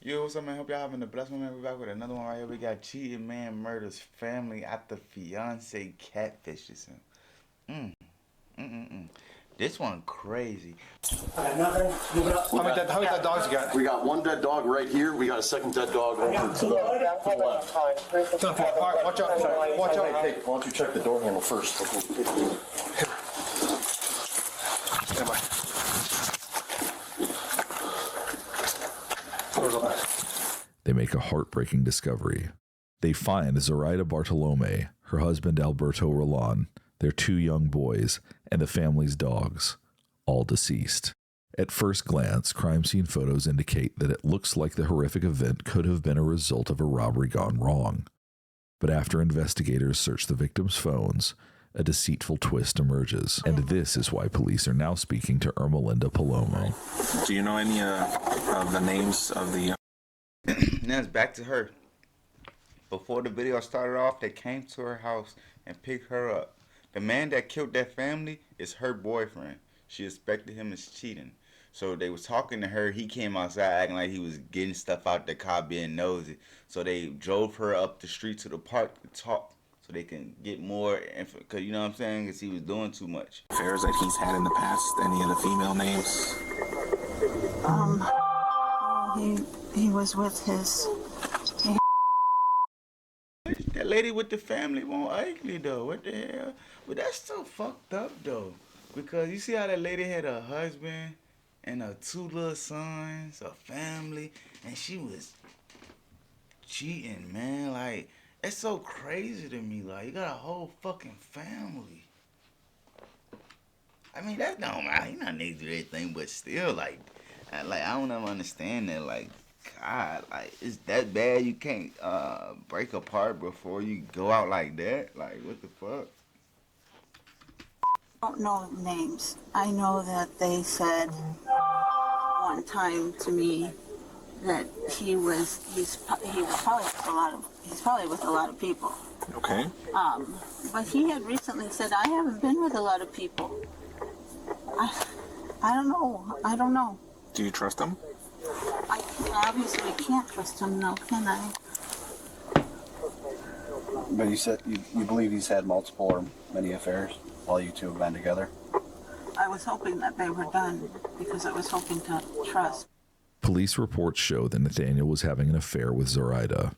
Yo, what's up, man? Hope y'all having a blessed one, man. We're back with another one right here. We got cheating man murders family after fiance catfishes him. Mm, This one crazy. How many dead dogs you got? We got one dead dog right here. We got a second dead dog over to the left. All right, watch out. Watch out. Hey, why don't you check the door handle first? Stand by. They make a heartbreaking discovery. They find Zoraida Bartolome, her husband Alberto Rolon, their 2 young boys, and the family's dogs, all deceased. At first glance, crime scene photos indicate that it looks like the horrific event could have been a result of a robbery gone wrong. But after investigators search the victims' phones, a deceitful twist emerges, and this is why police are now speaking to Ermelinda Palomo. Do you know any of the names of the... Now it's back to her. Before the video started off, they came to her house and picked her up. The man that killed that family is her boyfriend. She suspected him as cheating. So they was talking to her. He came outside acting like he was getting stuff out the car, being nosy. So they drove her up the street to the park to talk so they can get more info. Because, you know what I'm saying? Because he was doing too much. affairs that he's had in the past? Any of the female names? He was with his... That lady with the family won't ugly though. What the hell? But that's still fucked up though. Because you see how that lady had a husband and her 2 little sons, a family, and she was cheating, man. Like, it's so crazy to me. Like, you got a whole fucking family. I mean, that don't matter. You're not niggas do anything, but still, like, I don't ever understand that. Like, God, like, it's that bad you can't break apart before you go out like that? Like, what the fuck? I don't know names. I know that they said one time to me that he's probably with a lot of people. Okay. But he had recently said, I haven't been with a lot of people. I don't know. Do you trust him? I obviously can't trust him now, can I? But you said you believe he's had multiple or many affairs while you 2 have been together? I was hoping that they were done because I was hoping to trust. Police reports show that Nathaniel was having an affair with Zoraida.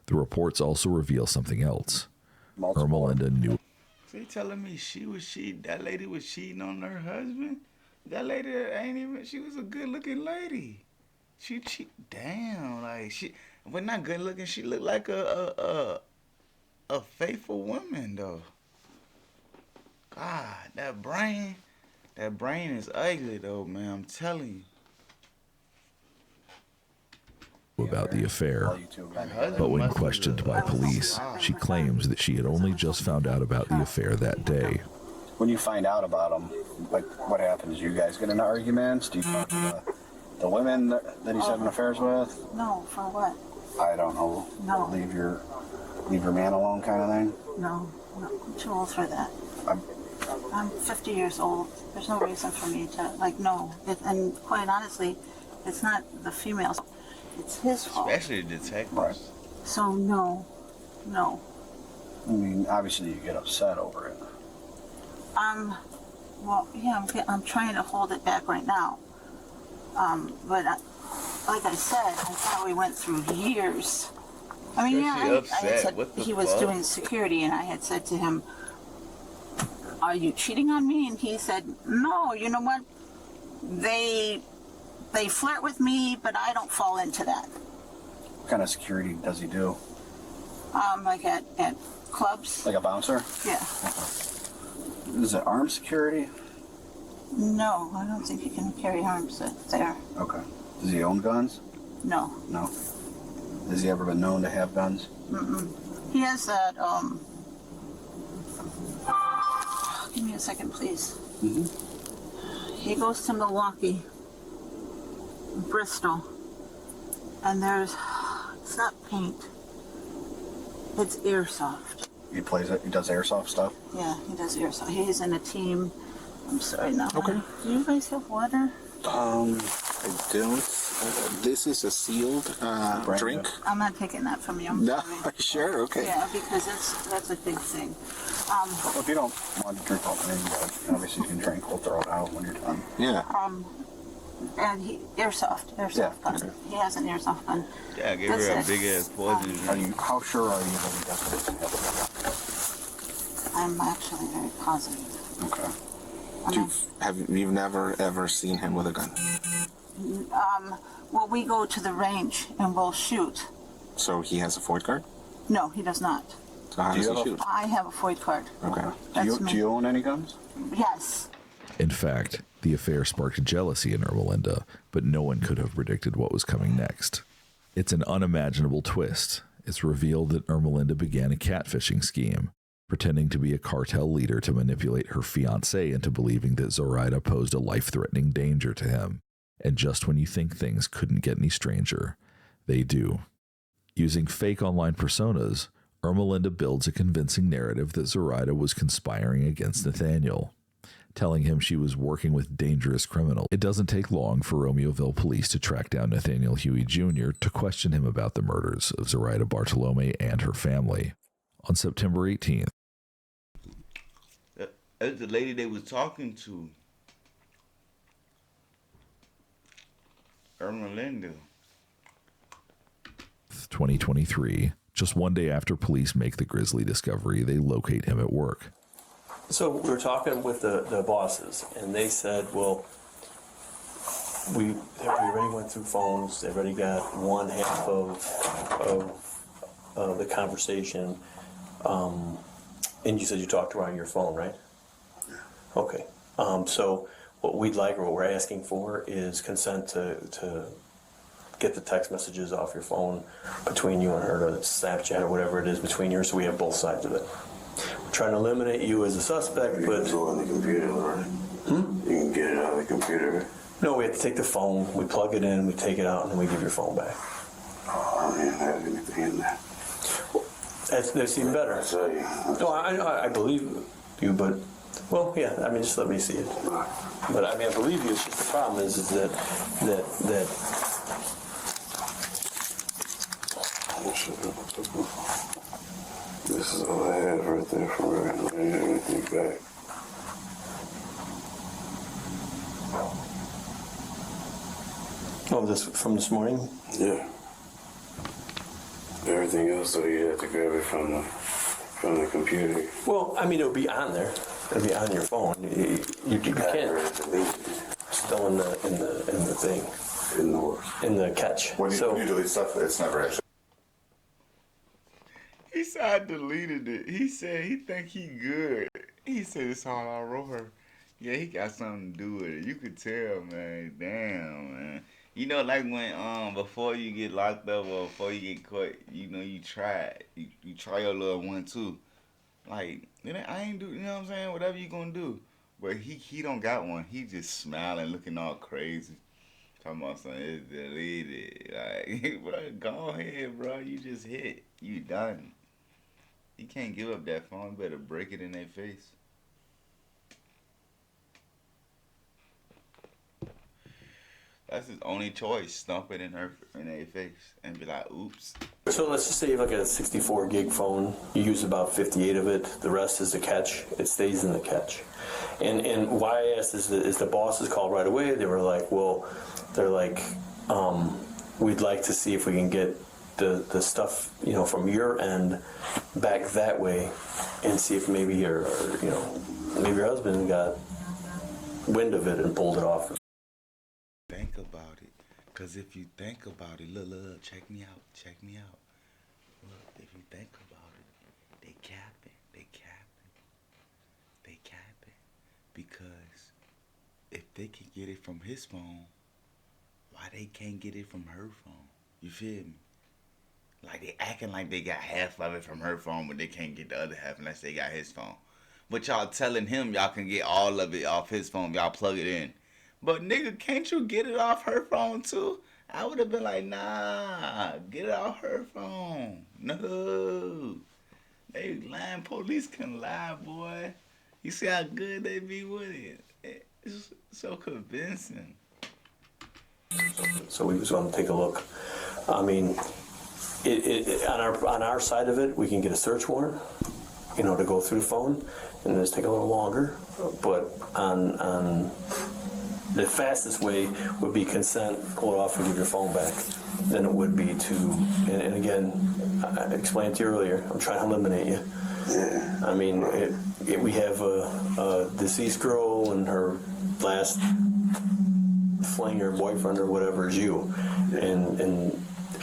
The reports also reveal something else. Ermelinda knew. So you telling me that lady was cheating on her husband? That lady she was a good looking lady. She damn, like but not good looking, she looked like a faithful woman though. God, that brain is ugly though, man, I'm telling you. About the affair, but when questioned by police, she claims that she had only just found out about the affair that day. When you find out about him, like what happens? You guys get into arguments? Do you talk to the women that he's having affairs with? No, for what? I don't know. No. Leave your man alone kind of thing? No, I'm too old for that. I'm 50 years old. There's no reason for me to, no. And quite honestly, it's not the females. It's his fault. Especially the detectives. Right. So, no. I mean, obviously you get upset over it. Well, yeah, I'm trying to hold it back right now. But like I said, I thought we went through years. I mean, yeah, I had said he was doing security, and I had said to him, are you cheating on me? And he said, no, you know what? They flirt with me, but I don't fall into that. What kind of security does he do? Like at clubs. Like a bouncer? Yeah. Is it armed security? No, I don't think you can carry arms there. Okay. Does he own guns? No. No. Has he ever been known to have guns? Mm-mm. He has that, give me a second, please. Mm-hmm. He goes to Milwaukee, Bristol, and it's not paint, it's airsoft. He does airsoft stuff? Yeah, he does airsoft. He's in a team. I'm sorry, now. Okay. Do you guys have water? I don't. This is a sealed drink? I'm not taking that from you. I'm No, sorry. sure, okay. Yeah, because that's a big thing. Well, if you don't want to drink all the thing, obviously you can drink. We'll throw it out when you're done. Yeah. And airsoft gun. Okay. He has an airsoft gun. Yeah, give her a big ass poison. How sure are you that he doesn't have a gun? I'm actually very positive. Okay. You've never ever seen him with a gun? Well, we go to the range and we'll shoot. So he has a FOID card? No, he does not. So how does he shoot? I have a FOID card. Okay. Do you own any guns? Yes. In fact, the affair sparked jealousy in Ermelinda, but no one could have predicted what was coming next. It's an unimaginable twist. It's revealed that Ermelinda began a catfishing scheme, pretending to be a cartel leader to manipulate her fiancé into believing that Zoraida posed a life-threatening danger to him. And just when you think things couldn't get any stranger, they do. Using fake online personas, Ermelinda builds a convincing narrative that Zoraida was conspiring against Nathaniel, telling him she was working with dangerous criminals. It doesn't take long for Romeoville police to track down Nathaniel Huey Jr. to question him about the murders of Zoraida Bartolome and her family. On September 18th, that's the lady they was talking to. Ermelinda. 2023, just one day after police make the grisly discovery, they locate him at work. So we were talking with the bosses, and they said, well, we already went through phones. They already got one half of the conversation. And you said you talked to her on your phone, right? Yeah. Okay. So what we'd like, or what we're asking for, is consent to get the text messages off your phone between you and her, or Snapchat or whatever it is between you, so we have both sides of it. We're trying to eliminate you as a suspect, but... It's on the computer, right? You can get it out of the computer. No, we have to take the phone, we plug it in, we take it out, and then we give your phone back. Oh, I didn't have anything in there. That's even better. No, I believe you, but... Well, yeah, I mean, just let me see it. But, I mean, I believe you, it's just the problem is that This is all I had right there from her. I didn't have anything back. Oh, this from this morning? Yeah. Everything else, so you have to grab it from the computer. Well, I mean, it'll be on there. It'll be on your phone. You can't. Still in the thing. In the works. In the catch. When you delete stuff, it's never actually. He said I deleted it. He said he think he good. He said it's all I wrote her. Yeah, he got something to do with it. You could tell, man. Damn, man. You know, like when before you get locked up or before you get caught, you know, you try it. You try your little one too. Like, I ain't do, you know what I'm saying? Whatever you gonna do. But he don't got one. He just smiling, looking all crazy. Talking about something, it's deleted. Like, bro, go ahead, bro. You just hit. You done. You can't give up that phone. You better break it in their face. That's his only choice. Stomp it in their face and be like, oops. So let's just say you have like a 64 gig phone. You use about 58 of it. The rest is the catch. It stays in the catch. And why I asked is the bosses called right away. They were like, well, they're like, we'd like to see if we can get the stuff, you know, from your end back that way, and see if maybe your husband got wind of it and pulled it off. Think about it. Because if you think about it, look, check me out. Look, if you think about it, they capping. Because if they can get it from his phone, why they can't get it from her phone? You feel me? Like they acting like they got half of it from her phone, but they can't get the other half unless they got his phone. But y'all telling him y'all can get all of it off his phone, y'all plug it in. But nigga, can't you get it off her phone too? I would have been like, nah, get it off her phone. No. They lying, police can lie, boy. You see how good they be with it? It's so convincing. So we was going to take a look. I mean, on our side of it, we can get a search warrant, you know, to go through the phone, and it's take a little longer. But on the fastest way would be consent, pull it off, and give your phone back. Than it would be to, and again, I explained to you earlier, I'm trying to eliminate you. Yeah. I mean, we have a deceased girl and her last fling or boyfriend or whatever is you, and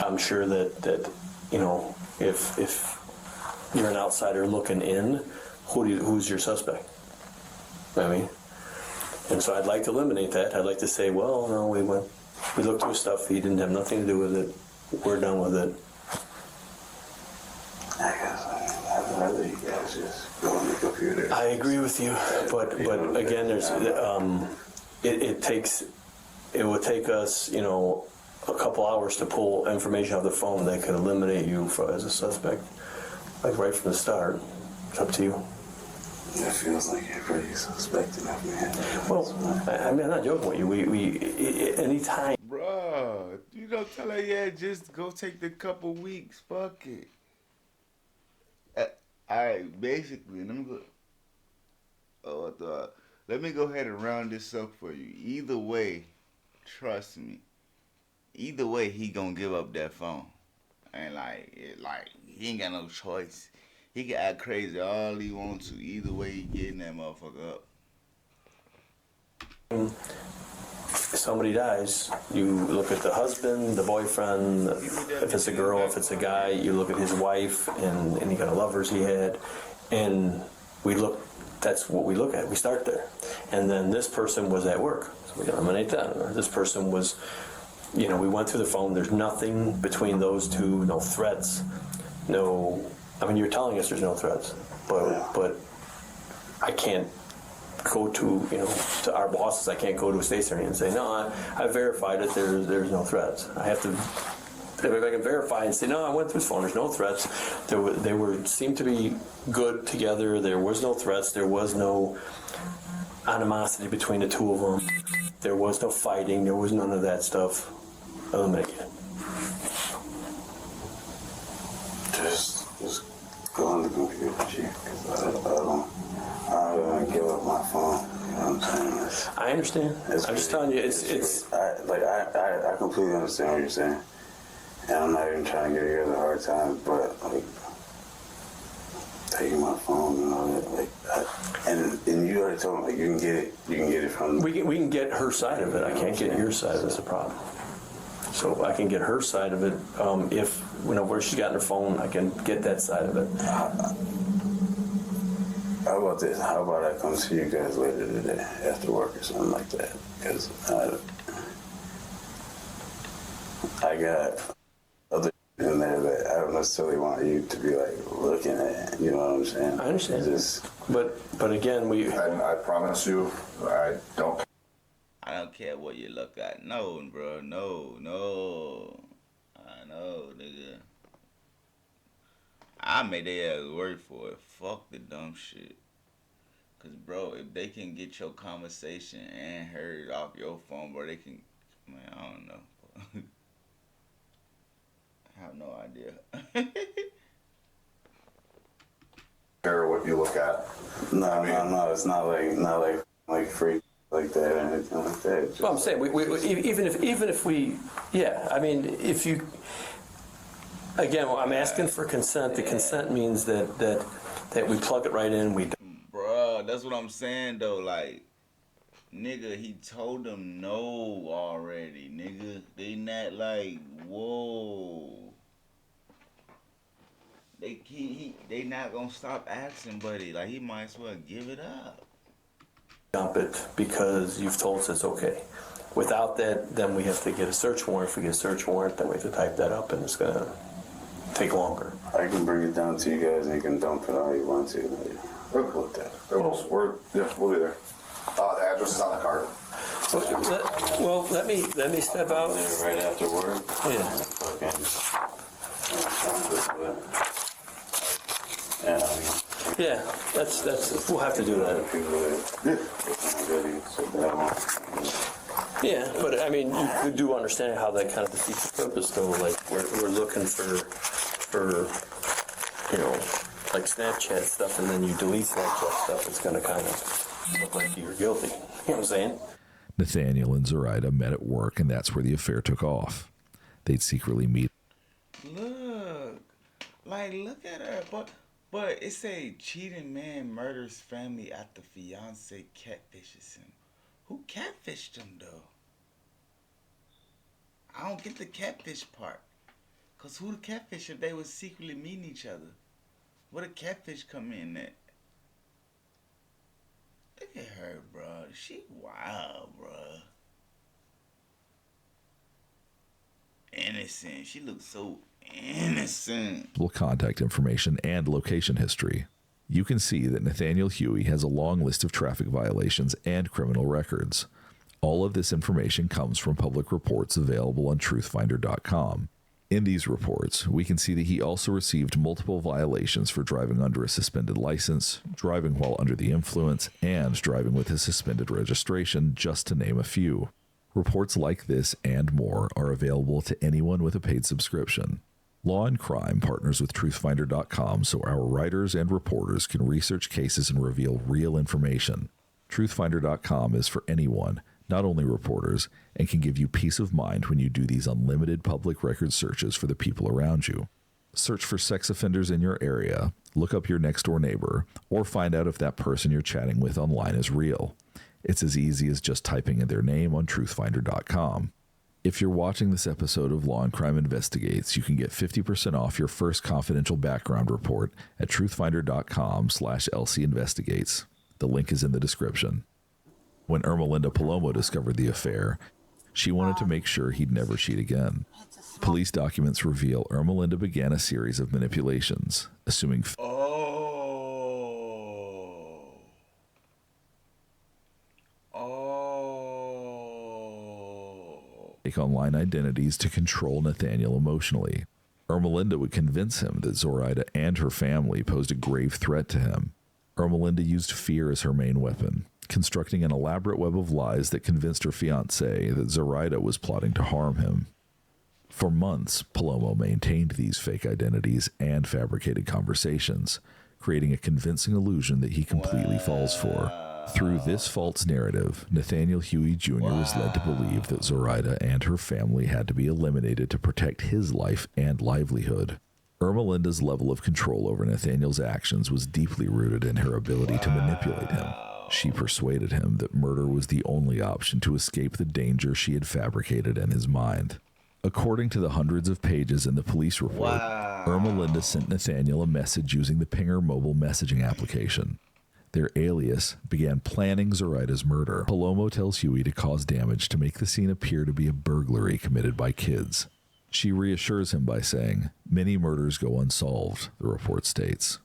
I'm sure that you know, if you're an outsider looking in, who's your suspect? I mean, and so I'd like to eliminate that. I'd like to say, well, no, we looked through stuff. He didn't have nothing to do with it. We're done with it. I guess I'd rather you guys just go on the computer. I agree with you, but again, there's it would take us, you know, a couple hours to pull information off the phone that could eliminate you as a suspect, like right from the start. It's up to you. It feels like you're pretty suspecting of me. Well, I mean, I'm not joking with you. We anytime. Bruh, you don't tell her, yeah, just go take the couple weeks. Fuck it. Alright, basically, let me go ahead and round this up for you. Either way, trust me. Either way, he gonna give up that phone. And he ain't got no choice. He can act crazy all he wants to. Either way, he getting that motherfucker up. If somebody dies, you look at the husband, the boyfriend, if it's a girl, if it's a guy, you look at his wife and any kind of lovers he had, and that's what we look at. We start there. And then this person was at work, so we eliminate that. Or this person was, you know, we went through the phone, there's nothing between those two, no threats, no, I mean, you're telling us there's no threats, but I can't go to, you know, to our bosses. I can't go to a state attorney and say, no, I verified it, there's no threats. I have to, if I can verify and say, no, I went through his phone, there's no threats. They seemed to be good together. There was no threats. There was no animosity between the two of them. There was no fighting. There was none of that stuff. Eliminate it. Just go on the computer, Chief, because I don't want to give up my phone. You know what I'm saying? I understand. I'm just telling you, I completely understand what you're saying, and I'm not even trying to give you guys a hard time, but like taking my phone and all that, like, and you already told me, like, you can get it from. We can get her side of it. I can't get your side. That's the problem. So I can get her side of it. If you know where she's got her phone, I can get that side of it. How about this? How about I come see you guys later today after work or something like that? Because I got other in there that I don't necessarily want you to be like looking at. You know what I'm saying? I understand. But again, I promise you, I don't care what you look at. No, bro. No. I know, nigga. I made their ass work for it. Fuck the dumb shit. Cause, bro, if they can get your conversation and heard off your phone, bro, they can, man, I don't know. I have no idea. care what you look at. No, it's not like free like that or anything like that. Just, well, I'm saying even if we, yeah, I mean, if you, again, well, I'm asking for consent. The consent means that we plug it right in. We. Bruh, that's what I'm saying though. Like, nigga, he told them no already. Nigga, they not like, whoa. They not gonna stop asking, buddy. Like, he might as well give it up. Dump it because you've told us it's okay. Without that, then we have to get a search warrant. If we get a search warrant, then we have to type that up, and it's gonna take longer. I can bring it down to you guys, and you can dump it all you want to. We're cool with that. We'll be there. The address is on the card. Well, let me step out. Right after work. Yeah. Yeah, that's we'll have to do that. Yeah, but I mean, you do understand how that kind of defeats the purpose, though. Like we're looking for like Snapchat stuff, and then you delete Snapchat stuff. It's gonna kind of look like you're guilty. You know what I'm saying? Nathaniel and Zoraida met at work, and that's where the affair took off. They'd secretly meet. Look at her. But it say cheating man murders family after fiance catfishes him. Who catfished him though? I don't get the catfish part. Cause who the catfish if they was secretly meeting each other? Where the catfish come in at? Look at her, bro. She wild, bro. Innocent. She looks so innocent. Contact information and location history. You can see that Nathaniel Huey has a long list of traffic violations and criminal records. All of this information comes from public reports available on truthfinder.com. In these reports, we can see that he also received multiple violations for driving under a suspended license, driving while under the influence, and driving with a suspended registration, just to name a few. Reports like this and more are available to anyone with a paid subscription. Law and Crime partners with truthfinder.com so our writers and reporters can research cases and reveal real information. Truthfinder.com is for anyone, not only reporters, and can give you peace of mind when you do these unlimited public record searches for the people around you. Search for sex offenders in your area, look up your next door neighbor, or find out if that person you're chatting with online is real. It's as easy as just typing in their name on truthfinder.com. If you're watching this episode of Law and Crime Investigates, you can get 50% off your first confidential background report at truthfinder.com/LCinvestigates. The link is in the description. When Ermelinda Palomo discovered the affair, she wanted to make sure he'd never cheat again. Police documents reveal Ermelinda began a series of manipulations, assuming fake online identities to control Nathaniel emotionally. Ermelinda would convince him that Zoraida and her family posed a grave threat to him. Ermelinda used fear as her main weapon, constructing an elaborate web of lies that convinced her fiancé that Zoraida was plotting to harm him. For months, Palomo maintained these fake identities and fabricated conversations, creating a convincing illusion that he completely falls for. Through this false narrative, Nathaniel Huey Jr. was led to believe that Zoraida and her family had to be eliminated to protect his life and livelihood. Ermelinda's level of control over Nathaniel's actions was deeply rooted in her ability to manipulate him. She persuaded him that murder was the only option to escape the danger she had fabricated in his mind. According to the hundreds of pages in the police report, Ermelinda sent Nathaniel a message using the Pinger mobile messaging application. Their alias began planning Zoraida's murder. Palomo tells Huey to cause damage to make the scene appear to be a burglary committed by kids. She reassures him by saying, "Many murders go unsolved," the report states.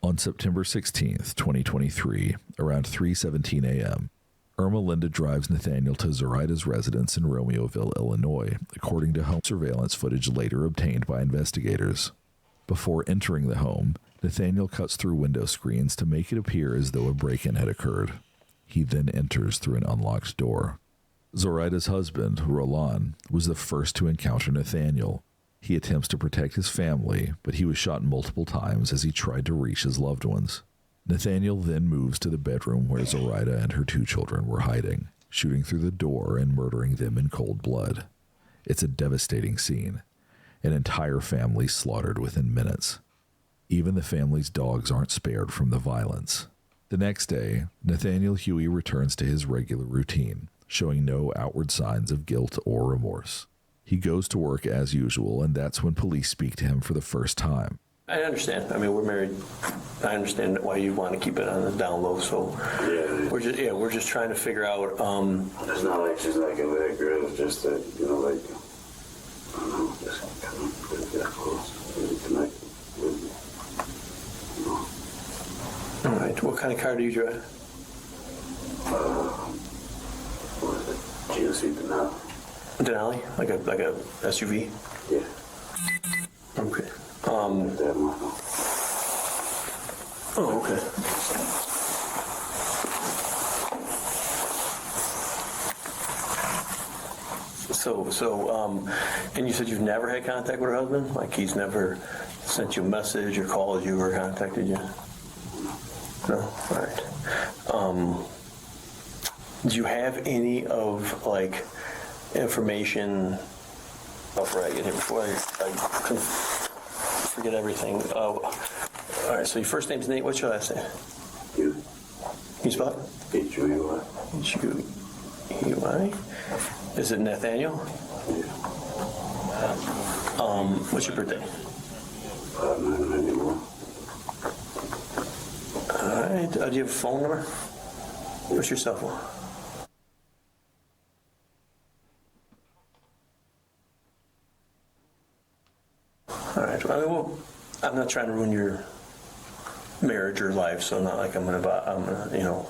On September 16th, 2023, around 3:17 a.m., Ermelinda drives Nathaniel to Zoraida's residence in Romeoville, Illinois, according to home surveillance footage later obtained by investigators. Before entering the home, Nathaniel cuts through window screens to make it appear as though a break-in had occurred. He then enters through an unlocked door. Zoraida's husband, Roland, was the first to encounter Nathaniel. He attempts to protect his family, but he was shot multiple times as he tried to reach his loved ones. Nathaniel then moves to the bedroom where Zoraida and her 2 children were hiding, shooting through the door and murdering them in cold blood. It's a devastating scene. An entire family slaughtered within minutes. Even the family's dogs aren't spared from the violence. The next day, Nathaniel Huey returns to his regular routine, showing no outward signs of guilt or remorse. He goes to work as usual, and that's when police speak to him for the first time. I understand. I mean, we're married. I understand why you want to keep it on the down low. So we're just trying to figure out. It's not like she's like a bad girl. It's just that I don't know, just kind of get close, really connect with me. All right. What kind of car do you drive? What is it? GMC Denali. Denali, like a SUV. Yeah. Okay. That model. Oh, okay. And you said you've never had contact with her husband? Like he's never sent you a message or called you or contacted you? No? All right. Do you have any of, like, information... Before I get here, before I forget everything. All right, so your first name's Nate. What's your last name? You. Can you spell it? H-U-E-Y. H-U-E-Y. Is it Nathaniel? Yeah. What's your birthday? 5/9/91. All right. Do you have a phone number? What's your cell phone? All right. Well, I'm not trying to ruin your marriage or life, so not like I'm gonna, you know,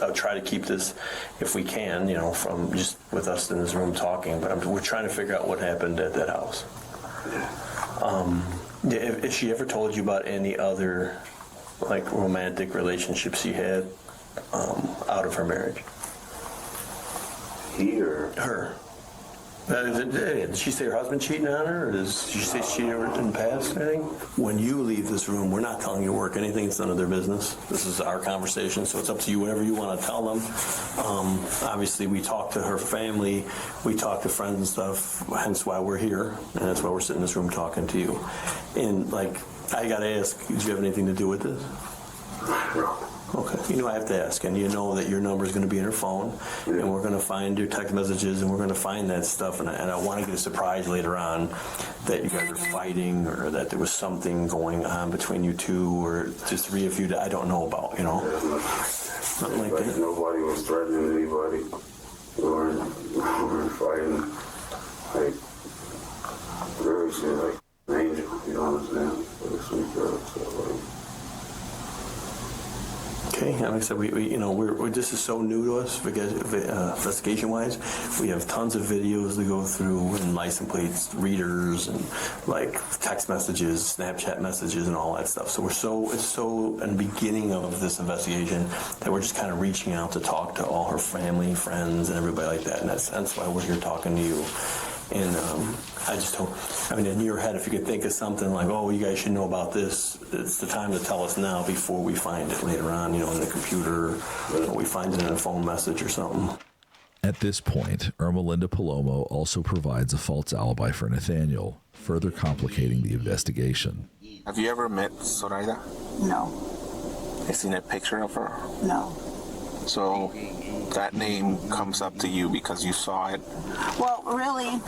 I'll try to keep this, if we can, you know, from just with us in this room talking. But we're trying to figure out what happened at that house. Has she ever told you about any other, like, romantic relationships she had out of her marriage? Here. Her. Did she say her husband cheating on her, or does she say she cheated in the past or anything? When you leave this room, we're not telling you work anything. It's none of their business. This is our conversation, so it's up to you, whatever you want to tell them. Obviously, we talk to her family, we talk to friends and stuff, hence why we're here, and that's why we're sitting in this room talking to you. And, like, I got to ask, did you have anything to do with this? Okay. You know I have to ask, and you know that your number is going to be in her phone, and we're going to find your text messages, and we're going to find that stuff, and I want to get a surprise later on that you guys are fighting, or that there was something going on between you two, or just three of you that I don't know about, you know? Something like that. Nobody was threatening anybody. We weren't fighting. Like, really, she's like an angel, you know what I'm saying? Like a sweet girl, so like... Okay, like I said, we you know, we're this is so new to us because investigation-wise. We have tons of videos to go through and license plates, readers, and like text messages, Snapchat messages, and all that stuff. So it's so in the beginning of this investigation that we're just kind of reaching out to talk to all her family, friends, and everybody like that. And that's why we're here talking to you. And I just hope, I mean, in your head, if you could think of something like, oh, you guys should know about this, it's the time to tell us now before we find it later on, you know, in the computer, or we find it in a phone message or something. At this point, Irma Linda Palomo also provides a false alibi for Nathaniel, further complicating the investigation. Have you ever met Zoraida? No. You seen a picture of her? No. So that name comes up to you because you saw it? Well, really,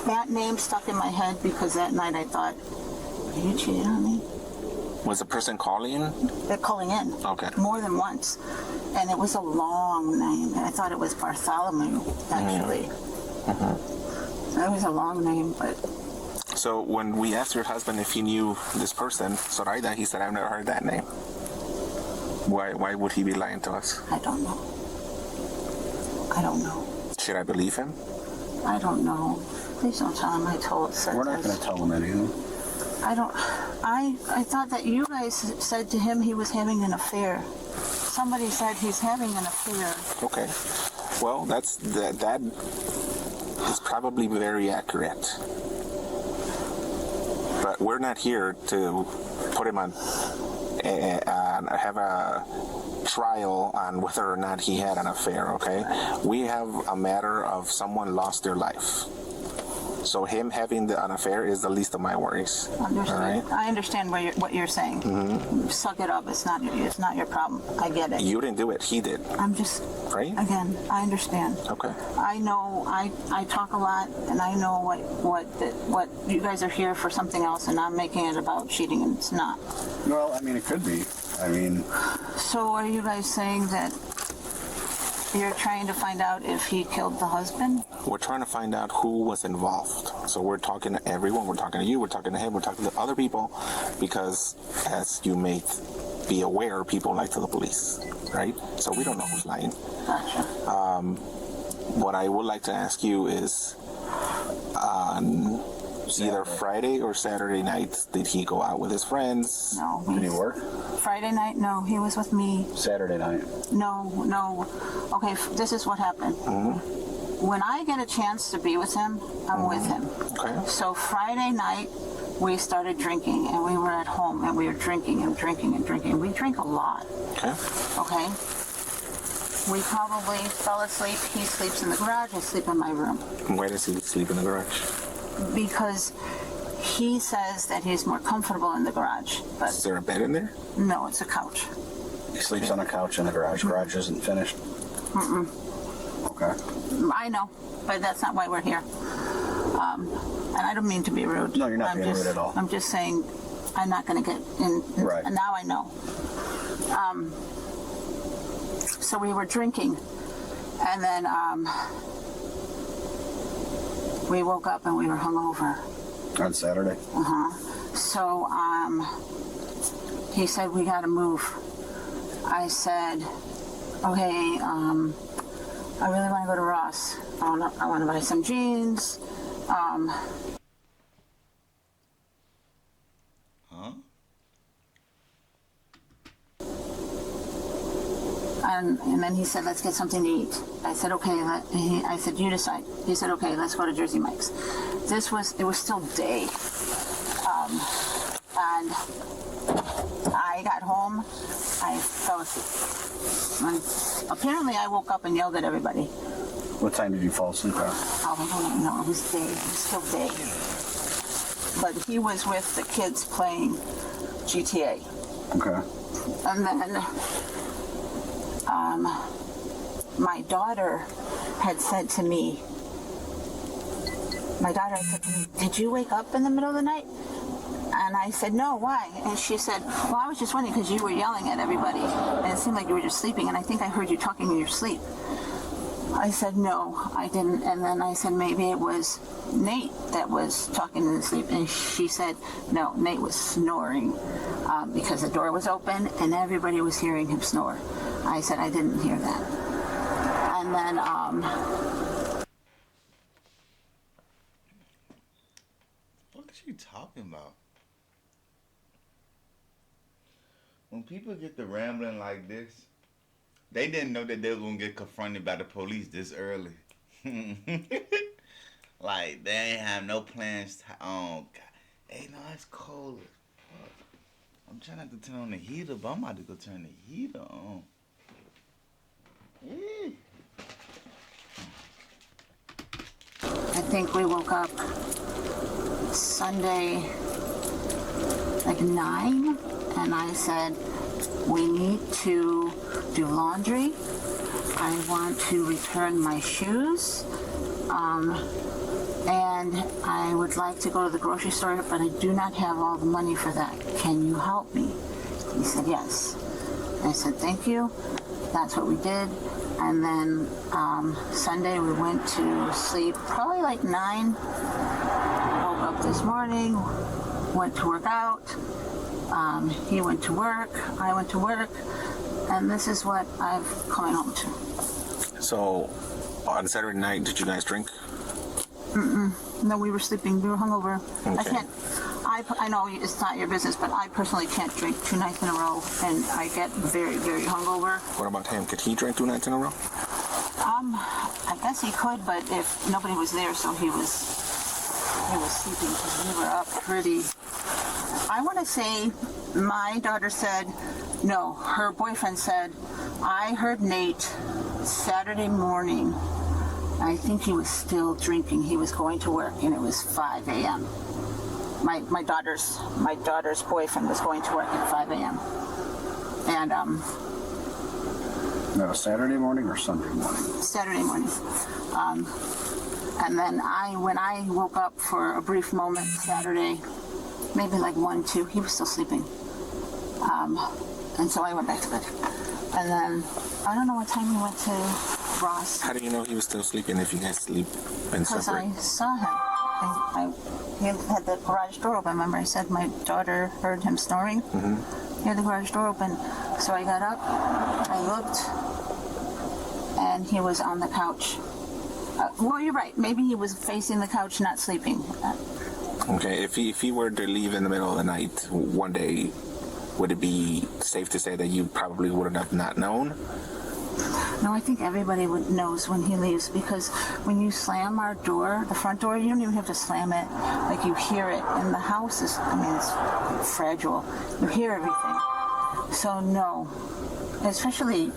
that name stuck in my head because that night I thought, are you cheating on me? Was the person calling in? They're calling in. Okay. More than once. And it was a long name. And I thought it was Bartholomew, actually. Mm-hmm. It was a long name, but... So when we asked your husband if he knew this person, Zoraida, he said, I've never heard that name. Why would he be lying to us? I don't know. I don't know. Should I believe him? I don't know. Please don't tell him I said We're not going to tell him anything. I thought that you guys said to him he was having an affair. Somebody said he's having an affair. Okay. Well, that is probably very accurate. But we're not here to put him on have a trial on whether or not he had an affair, okay? We have a matter of someone lost their life. So him having an affair is the least of my worries. Understood. All right? I understand what you're saying. Mm-hmm. Suck it up. It's not your problem. I get it. You didn't do it. He did. I'm just... Right? Again, I understand. Okay. I know. I talk a lot, and I know what you guys are here for something else, and I'm making it about cheating, and it's not. Well, I mean, it could be. I mean... So are you guys saying that you're trying to find out if he killed the husband? We're trying to find out who was involved. So we're talking to everyone. We're talking to you. We're talking to him. We're talking to other people because, as you may be aware, people lie to the police, right? So we don't know who's lying. Gotcha. What I would like to ask you is, either Friday or Saturday night, did he go out with his friends? No. Did he work? Friday night? No, he was with me. Saturday night? No. Okay, this is what happened. Mm-hmm. when I get a chance to be with him, I'm with him. Okay. So Friday night, we started drinking, and we were at home, and we were drinking and drinking and drinking. We drink a lot. Okay. Okay? We probably fell asleep. He sleeps in the garage. I sleep in my room. Why does he sleep in the garage? Because he says that he's more comfortable in the garage. But Is there a bed in there? no, it's a couch. He sleeps on a couch in the garage. Garage isn't finished. Okay. I know, but that's not why we're here. And I don't mean to be rude. No, you're not being rude at all. I'm just saying I'm not going to get in. Right. And now I know. So we were drinking, and then we woke up and we were hungover. On Saturday? So he said, we got to move. I said, okay, I really want to go to Ross. I want to buy some jeans. And then he said, let's get something to eat. I said, okay. I said, you decide. He said, okay, let's go to Jersey Mike's. It was still day. And I got home. I fell asleep. And apparently I woke up and yelled at everybody. What time did you fall asleep at? Oh, I don't know. It was day. It was still day. But he was with the kids playing GTA. Okay. And then my daughter had said to me, did you wake up in the middle of the night? And I said, no, why? And she said, well, I was just wondering because you were yelling at everybody. And it seemed like you were just sleeping. And I think I heard you talking in your sleep. I said, no, I didn't. And then I said, maybe it was Nate that was talking in his sleep. And she said, no, Nate was snoring because the door was open and everybody was hearing him snore. I said, I didn't hear that. And then, what is she talking about? When people get to rambling like this, they didn't know that they were going to get confronted by the police this early. Like, they ain't have no plans. Oh, God. Hey, no, it's cold. Fuck. I'm trying not to turn on the heater, but I'm about to go turn the heater on. I think we woke up Sunday like 9, and I said, we need to do laundry. I want to return my shoes. And I would like to go to the grocery store, but I do not have all the money for that. Can you help me? He said, yes. I said, thank you. That's what we did. And then Sunday we went to sleep probably like 9. Woke up this morning, went to work out. He went to work, I went to work, and this is what I've coming home to. So, on Saturday night, did you guys drink? No, we were sleeping. We were hungover. Okay. I know it's not your business, but I personally can't drink 2 nights in a row, and I get very, very hungover. What about him? Could he drink 2 nights in a row? I guess he could, but if nobody was there, so he was sleeping because we were up pretty. I want to say my daughter said, no, her boyfriend said, I heard Nate Saturday morning. I think he was still drinking. He was going to work, and it was 5 a.m. My daughter's boyfriend was going to work at 5 a.m. And that was Saturday morning or Sunday morning? Saturday morning. And then when I woke up for a brief moment Saturday, maybe like 1, 2, he was still sleeping. And so I went back to bed. And then I don't know what time we went to Ross. How do you know he was still sleeping if you guys sleep and Because separate? I saw him. He had the garage door open. Remember I said my daughter heard him snoring? He had the garage door open. So I got up, I looked, and he was on the couch. Well, you're right. Maybe he was facing the couch, not sleeping. Okay, if he were to leave in the middle of the night one day, would it be safe to say that you probably would have not known? No, I think everybody knows when he leaves, because when you slam our door, the front door, you don't even have to slam it. Like, you hear it. And the house is, I mean, it's fragile. You hear everything. So, no. Especially,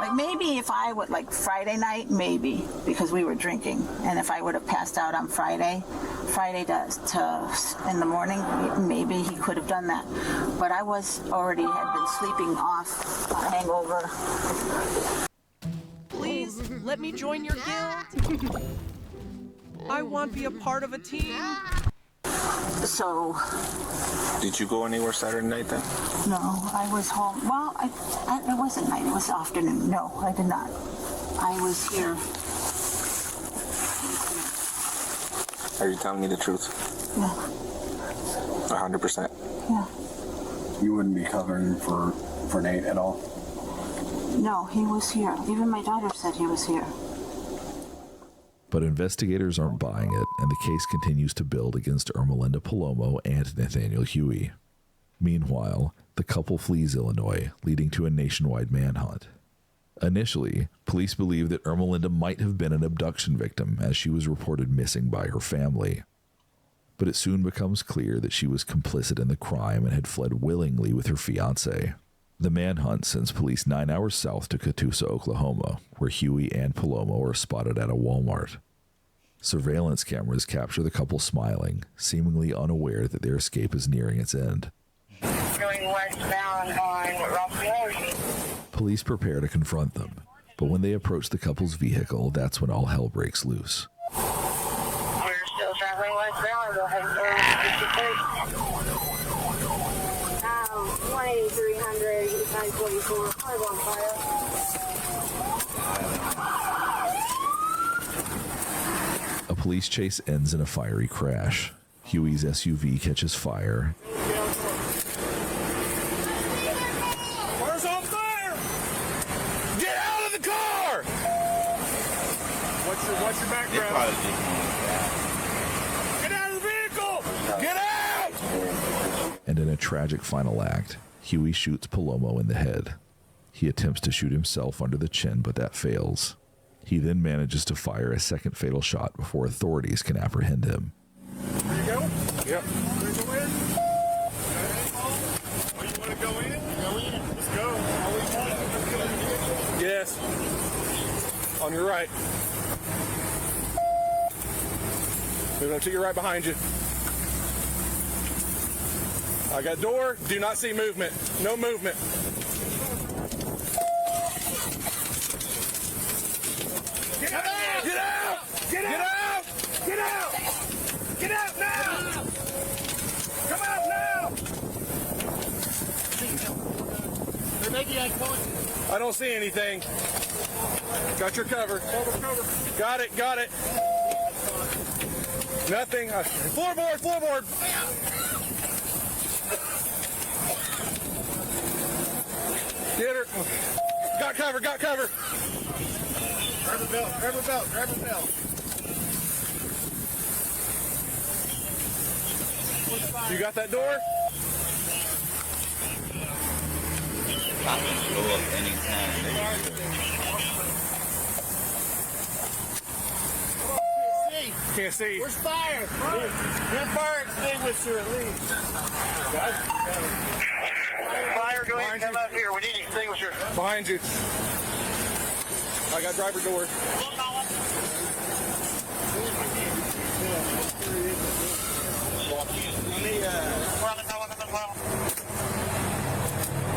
like, maybe if I would, like, Friday night, maybe, because we were drinking. And if I would have passed out on Friday in the morning, maybe he could have done that. But I already had been sleeping off a hangover. Please, let me join your guild. I want to be a part of a team. So... Did you go anywhere Saturday night then? No, I was home. Well, it wasn't night, it was afternoon. No, I did not. I was here. Are you telling me the truth? Yeah. 100%? Yeah. You wouldn't be covering for Nate at all? No, he was here. Even my daughter said he was here. But investigators aren't buying it, and the case continues to build against Ermelinda Palomo and Nathaniel Huey. Meanwhile, the couple flees Illinois, leading to a nationwide manhunt. Initially, police believed that Ermelinda might have been an abduction victim, as she was reported missing by her family. But it soon becomes clear that she was complicit in the crime and had fled willingly with her fiancé. The manhunt sends police 9 hours south to Catoosa, Oklahoma, where Huey and Palomo are spotted at a Walmart. Surveillance cameras capture the couple smiling, seemingly unaware that their escape is nearing its end. Going westbound on Rockville. Police prepare to confront them, but when they approach the couple's vehicle, that's when all hell breaks loose. We're still traveling westbound. Go ahead and 18300, 944, car on fire. A police chase ends in a fiery crash. Huey's SUV catches fire. Car's on fire! Get out of the car! What's your background? Get out of the vehicle! Get out! And in a tragic final act, Huey shoots Palomo in the head. He attempts to shoot himself under the chin, but that fails. He then manages to fire a second fatal shot before authorities can apprehend him. There you go? Yep. Ready to go in? Oh, you want to go in? Go in. Let's go. Yes. On your right. Move on to your right behind you. I got door. Do not see movement. No movement. Get out! Get out! Get out! Get out! Get out now! Come out now! There may be unconscious. I don't see anything. Got your cover. Cover. Got it. Got it. Nothing. Floorboard. Floorboard. Get her. Got cover. Got cover. Grab her belt. Grab her belt. Grab her belt. You got that door? Pop and blow up anytime. Can't see. Where's fire? Get fire extinguisher at least. Fire, go ahead and come up here. We need extinguisher. Behind you. I got driver door.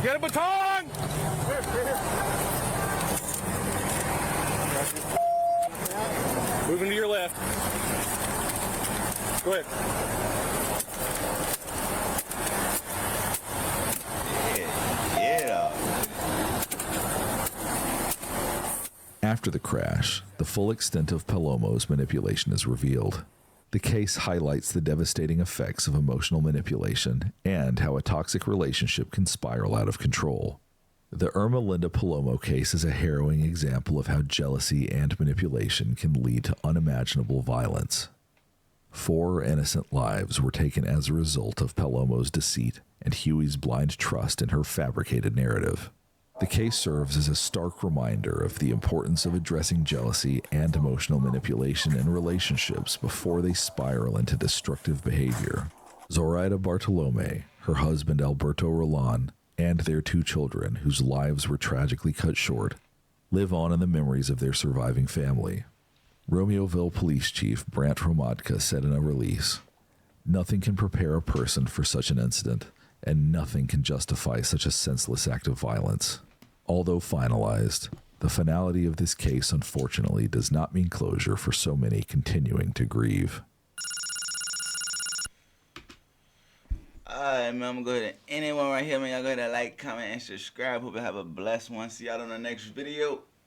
Get a baton! Moving to your left. Go ahead. Yeah. After the crash, the full extent of Palomo's manipulation is revealed. The case highlights the devastating effects of emotional manipulation and how a toxic relationship can spiral out of control. The Ermelinda Palomo case is a harrowing example of how jealousy and manipulation can lead to unimaginable violence. 4 innocent lives were taken as a result of Palomo's deceit and Huey's blind trust in her fabricated narrative. The case serves as a stark reminder of the importance of addressing jealousy and emotional manipulation in relationships before they spiral into destructive behavior. Zoraida Bartolome, her husband Alberto Roland, and their 2 children, whose lives were tragically cut short, live on in the memories of their surviving family. Romeoville Police Chief Brant Hromadka said in a release, "Nothing can prepare a person for such an incident, and nothing can justify such a senseless act of violence." Although finalized, the finality of this case unfortunately does not mean closure for so many continuing to grieve. Alright, man, I'm going to go ahead and anyone right here, man, y'all go ahead and like, comment, and subscribe. Hope you have a blessed one. See y'all on the next video.